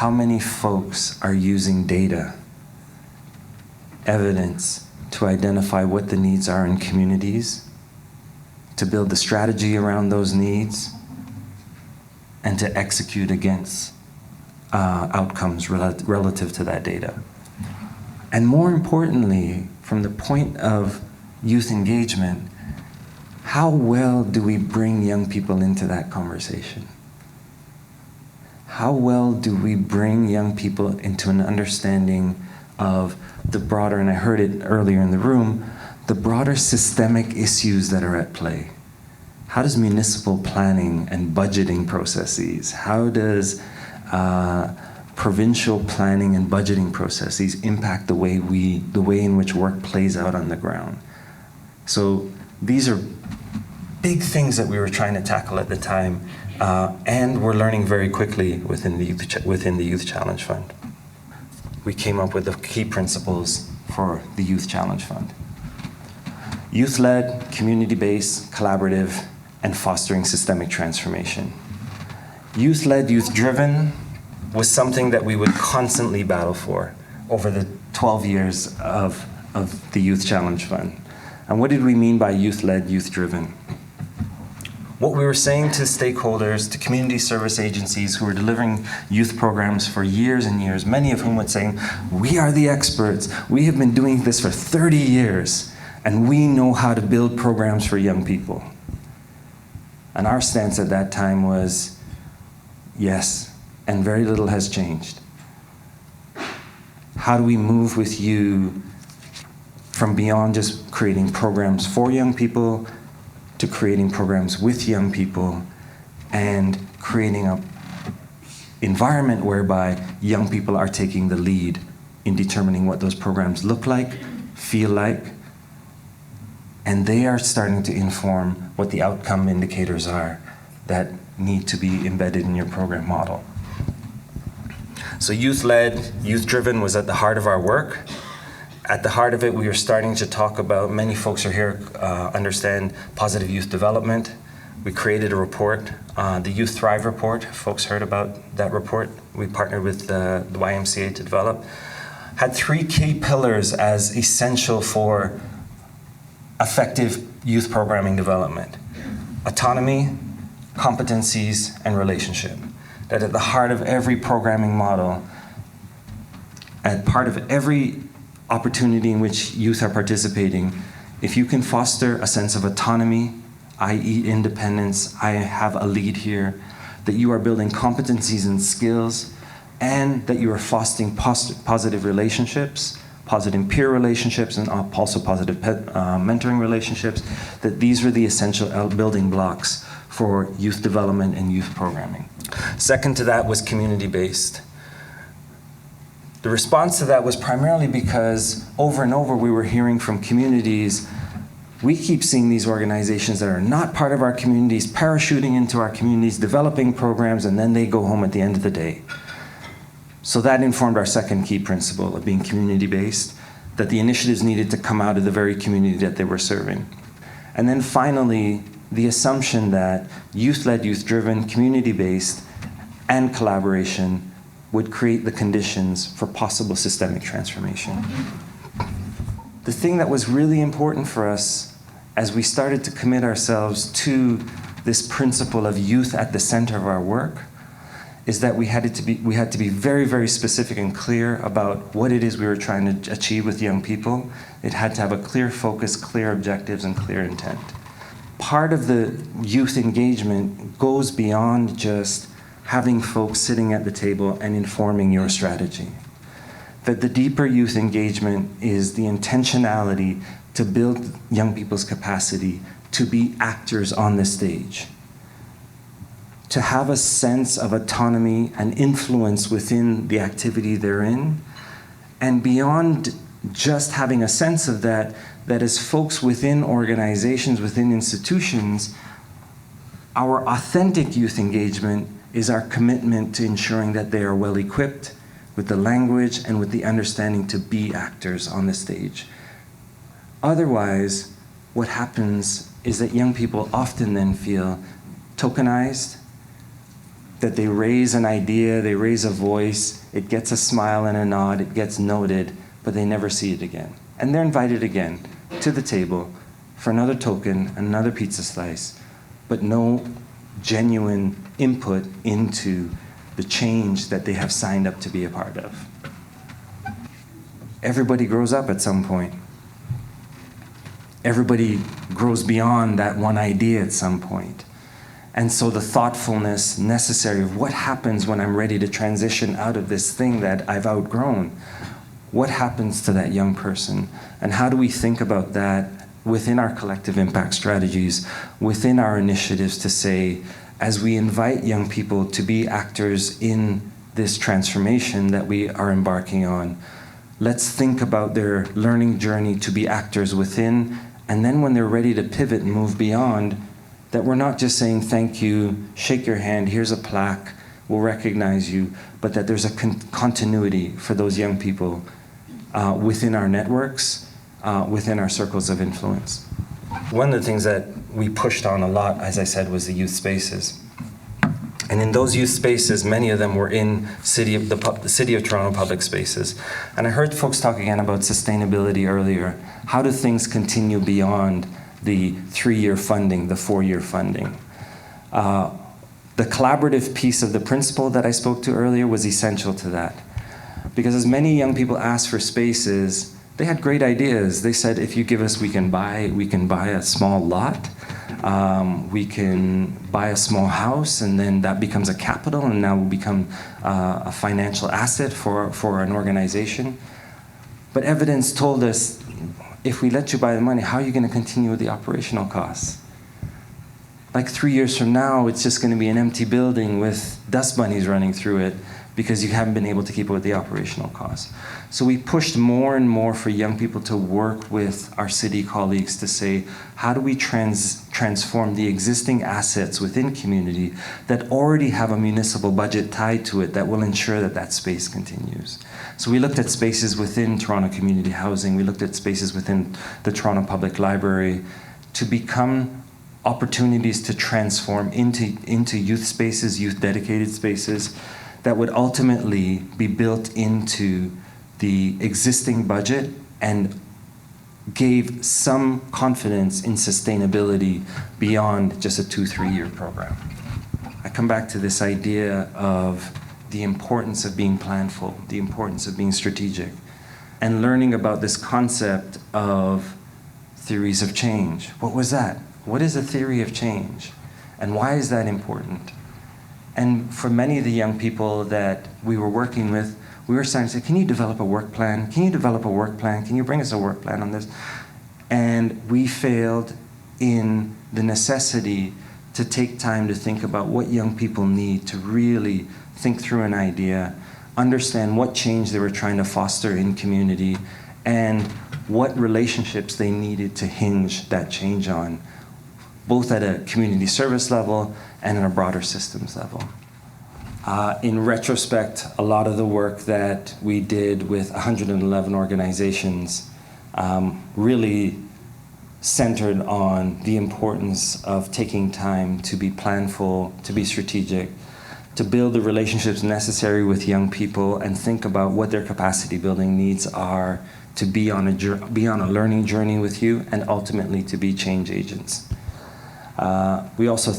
how many folks are using data, evidence, to identify what the needs are in communities, to build the strategy around those needs, and to execute against outcomes relative to that data. And more importantly, from the point of youth engagement, how well do we bring young people into that conversation? How well do we bring young people into an understanding of the broader, and I heard it earlier in the room, the broader systemic issues that are at play? How does municipal planning and budgeting processes, how does provincial planning and budgeting processes impact the way in which work plays out on the ground? So these are big things that we were trying to tackle at the time, and we're learning very quickly within the Youth Challenge Fund. We came up with the key principles for the Youth Challenge Fund. Youth-led, community-based, collaborative, and fostering systemic transformation. Youth-led, youth-driven was something that we would constantly battle for over the 12 years of the Youth Challenge Fund. And what did we mean by youth-led, youth-driven? What we were saying to stakeholders, to community service agencies who were delivering youth programs for years and years, many of whom would say, we are the experts, we have been doing this for 30 years, and we know how to build programs for young people. And our stance at that time was, yes, and very little has changed. How do we move with you from beyond just creating programs for young people to creating programs with young people and creating an environment whereby young people are taking the lead in determining what those programs look like, feel like, and they are starting to inform what the outcome indicators are that need to be embedded in your program model. So youth-led, youth-driven was at the heart of our work. At the heart of it, we are starting to talk about, many folks are here, understand positive youth development. We created a report, the Youth Thrive report. Folks heard about that report. We partnered with the YMCA to develop. Had 3 key pillars as essential for effective youth programming development: autonomy, competencies, and relationship. That at the heart of every programming model, at part of every opportunity in which youth are participating, if you can foster a sense of autonomy, i.e. independence, I have a lead here, that you are building competencies and skills, and that you are fostering positive relationships, positive peer relationships, and also positive mentoring relationships, that these are the essential building blocks for youth development and youth programming. Second to that was community-based. The response to that was primarily because over and over we were hearing from communities, we keep seeing these organizations that are not part of our communities parachuting into our communities, developing programs, and then they go home at the end of the day. So that informed our second key principle of being community-based, that the initiatives needed to come out of the very community that they were serving. And then finally, the assumption that youth-led, youth-driven, community-based, and collaboration would create the conditions for possible systemic transformation. The thing that was really important for us as we started to commit ourselves to this principle of youth at the center of our work is that we had to be very, very specific and clear about what it is we were trying to achieve with young people. It had to have a clear focus, clear objectives, and clear intent. Part of the youth engagement goes beyond just having folks sitting at the table and informing your strategy. That the deeper youth engagement is the intentionality to build young people's capacity to be actors on the stage, to have a sense of autonomy and influence within the activity they're in, and beyond just having a sense of that as folks within organizations, within institutions, our authentic youth engagement is our commitment to ensuring that they are well equipped with the language and with the understanding to be actors on the stage. Otherwise, what happens is that young people often then feel tokenized, that they raise an idea, they raise a voice, it gets a smile and a nod, it gets noted, but they never see it again. And they're invited again to the table for another token, another pizza slice, but no genuine input into the change that they have signed up to be a part of. Everybody grows up at some point. Everybody grows beyond that one idea at some point. And so the thoughtfulness necessary of what happens when I'm ready to transition out of this thing that I've outgrown, what happens to that young person? And how do we think about that within our collective impact strategies, within our initiatives to say, as we invite young people to be actors in this transformation that we are embarking on, let's think about their learning journey to be actors within, and then when they're ready to pivot and move beyond, that we're not just saying thank you, shake your hand, here's a plaque, we'll recognize you, but that there's a continuity for those young people within our networks, within our circles of influence. One of the things that we pushed on a lot, as I said, was the youth spaces. And in those youth spaces, many of them were in the City of Toronto public spaces. And I heard folks talk again about sustainability earlier. How do things continue beyond the 3-year funding, the 4-year funding? The collaborative piece of the principle that I spoke to earlier was essential to that. Because as many young people asked for spaces, they had great ideas. They said, if you give us, we can buy a small lot. We can buy a small house, and then that becomes a capital, and now will become a financial asset for an organization. But evidence told us, if we let you buy the money, how are you going to continue with the operational costs? Like 3 years from now, it's just going to be an empty building with dust bunnies running through it because you haven't been able to keep up with the operational costs. So we pushed more and more for young people to work with our city colleagues to say, how do we transform the existing assets within community that already have a municipal budget tied to it that will ensure that that space continues? So we looked at spaces within Toronto Community Housing, we looked at spaces within the Toronto Public Library to become opportunities to transform into youth spaces, youth dedicated spaces that would ultimately be built into the existing budget and gave some confidence in sustainability beyond just a 2-3 year program. I come back to this idea of the importance of being planful, the importance of being strategic, and learning about this concept of theories of change. What was that? What is a theory of change? And why is that important? And for many of the young people that we were working with, we were starting to say, can you develop a work plan? Can you develop a work plan? Can you bring us a work plan on this? And we failed in the necessity to take time to think about what young people need to really think through an idea, understand what change they were trying to foster in community, and what relationships they needed to hinge that change on, both at a community service level and at a broader systems level. In retrospect, a lot of the work that we did with 111 organizations really centered on the importance of taking time to be planful, to be strategic, to build the relationships necessary with young people and think about what their capacity building needs are to be on a learning journey with you and ultimately to be change agents. We also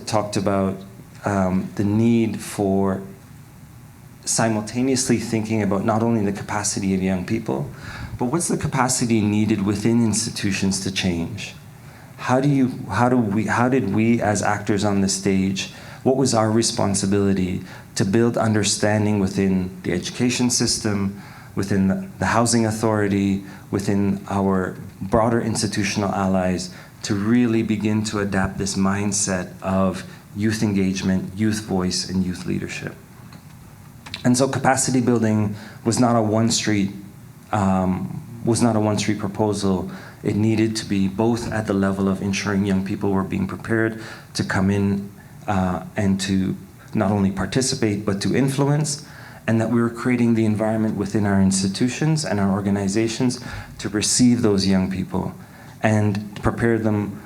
talked about the need for simultaneously thinking about not only the capacity of young people, but what's the capacity needed within institutions to change? How did we as actors on the stage, what was our responsibility to build understanding within the education system, within the housing authority, within our broader institutional allies, to really begin to adapt this mindset of youth engagement, youth voice, and youth leadership. And so capacity building was not a one-street proposal. It needed to be both at the level of ensuring young people were being prepared to come in and to not only participate, but to influence, and that we were creating the environment within our institutions and our organizations to receive those young people and prepare them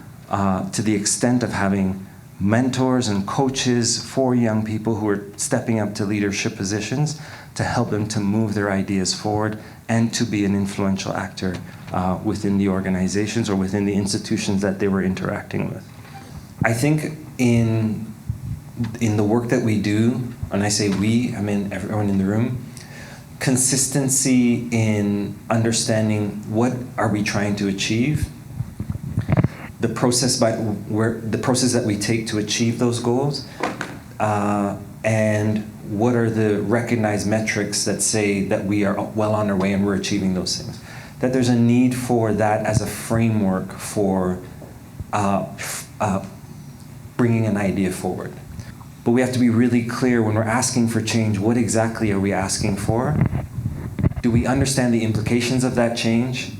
to the extent of having mentors and coaches for young people who are stepping up to leadership positions to help them to move their ideas forward and to be an influential actor within the organizations or within the institutions that they were interacting with. I think in the work that we do, and I say we, I mean everyone in the room, consistency in understanding what are we trying to achieve, the process that we take to achieve those goals, and what are the recognized metrics that say that we are well on our way and we're achieving those things. That there's a need for that as a framework for bringing an idea forward. But we have to be really clear when we're asking for change, what exactly are we asking for? Do we understand the implications of that change?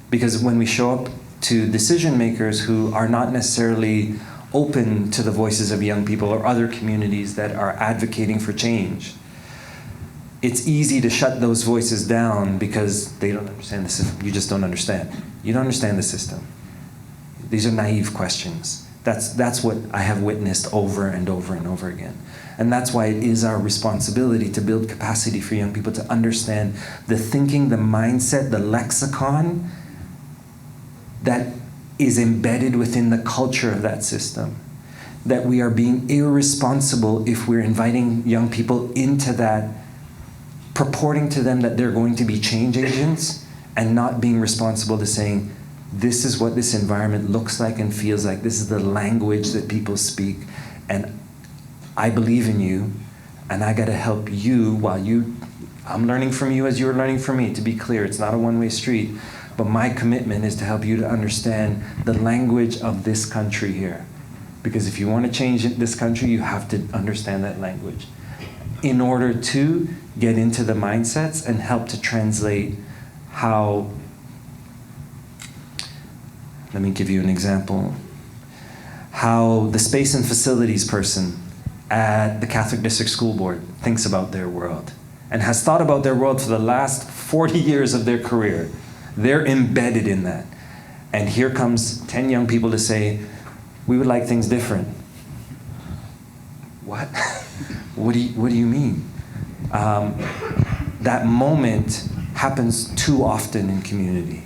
Because when we show up to decision makers who are not necessarily open to the voices of young people or other communities that are advocating for change, it's easy to shut those voices down because they don't understand the system. You just don't understand. You don't understand the system. These are naive questions. That's what I have witnessed over and over and over again. And that's why it is our responsibility to build capacity for young people to understand the thinking, the mindset, the lexicon that is embedded within the culture of that system. That we are being irresponsible if we're inviting young people into that, purporting to them that they're going to be change agents, and not being responsible to saying, this is what this environment looks like and feels like. This is the language that people speak. And I believe in you, and I gotta help you while I'm learning from you as you're learning from me. To be clear, it's not a one-way street, but my commitment is to help you to understand the language of this country here. Because if you wanna change this country, you have to understand that language in order to get into the mindsets and help to translate how. Let me give you an example. How the space and facilities person at the Catholic District School Board thinks about their world and has thought about their world for the last 40 years of their career. They're embedded in that. And here comes 10 young people to say, we would like things different. What? What do you mean? That moment happens too often in community.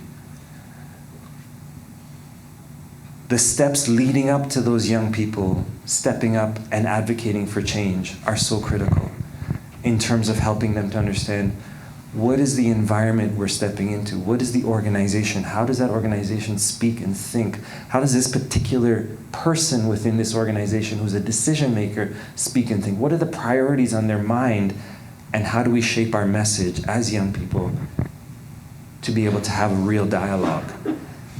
The steps leading up to those young people stepping up and advocating for change are so critical in terms of helping them to understand what is the environment we're stepping into? What is the organization? How does that organization speak and think? How does this particular person within this organization who's a decision maker speak and think? What are the priorities on their mind? And how do we shape our message as young people to be able to have a real dialogue?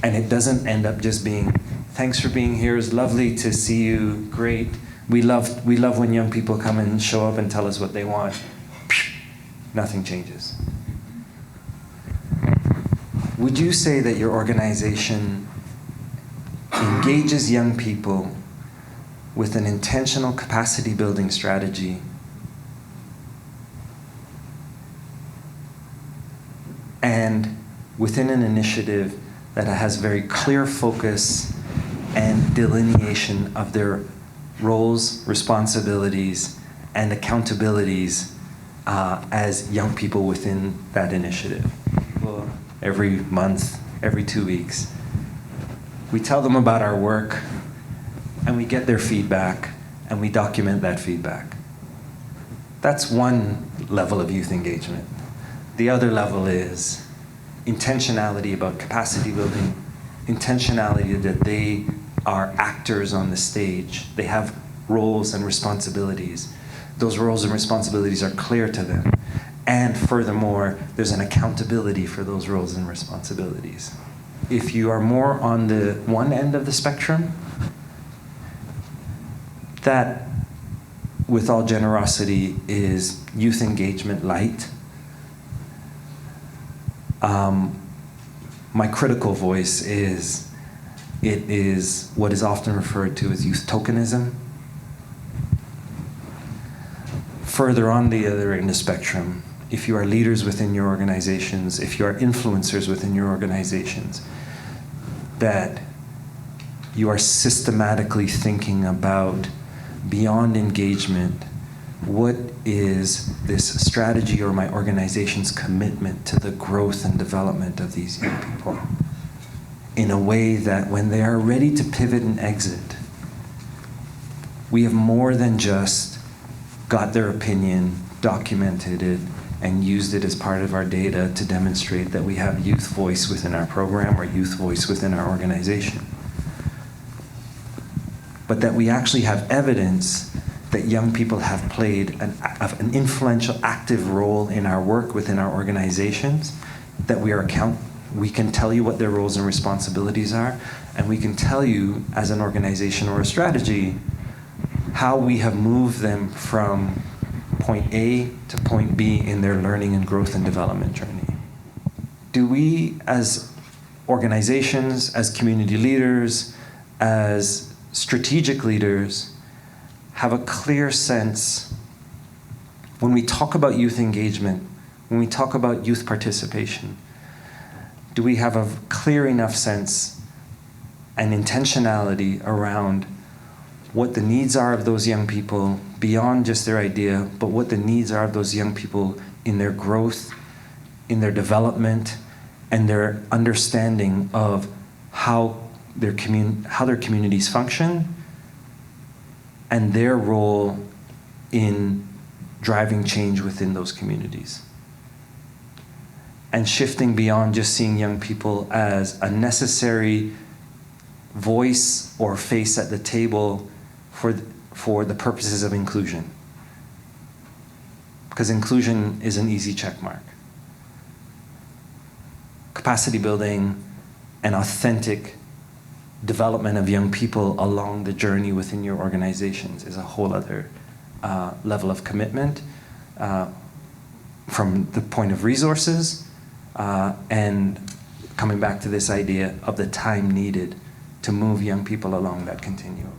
And it doesn't end up just being, thanks for being here, it's lovely to see you, great. We love when young people come and show up and tell us what they want. Nothing changes. Would you say that your organization engages young people with an intentional capacity building strategy and within an initiative that has very clear focus and delineation of their roles, responsibilities, and accountabilities as young people within that initiative? Well, every month, every 2 weeks, we tell them about our work, and we get their feedback, and we document that feedback. That's one level of youth engagement. The other level is intentionality about capacity building, intentionality that they are actors on the stage. They have roles and responsibilities. Those roles and responsibilities are clear to them. And furthermore, there's an accountability for those roles and responsibilities. If you are more on the one end of the spectrum, that, with all generosity, is youth engagement light. My critical voice is, it is what is often referred to as youth tokenism. Further on the other end of the spectrum, if you are leaders within your organizations, if you are influencers within your organizations, that you are systematically thinking about, beyond engagement, what is this strategy or my organization's commitment to the growth and development of these young people in a way that when they are ready to pivot and exit, we have more than just got their opinion, documented it, and used it as part of our data to demonstrate that we have youth voice within our program or youth voice within our organization. But that we actually have evidence that young people have played an influential, active role in our work within our organizations, that we can tell you what their roles and responsibilities are, and we can tell you as an organization or a strategy how we have moved them from point A to point B in their learning and growth and development journey. Do we, as organizations, as community leaders, as strategic leaders, have a clear sense when we talk about youth engagement, when we talk about youth participation, do we have a clear enough sense and intentionality around what the needs are of those young people beyond just their idea, but what the needs are of those young people in their growth, in their development, and their understanding of how their communities function and their role in driving change within those communities. And shifting beyond just seeing young people as a necessary voice or face at the table for the purposes of inclusion. Because inclusion is an easy check mark. Capacity building and authentic development of young people along the journey within your organizations is a whole other level of commitment from the point of resources and coming back to this idea of the time needed to move young people along that continuum.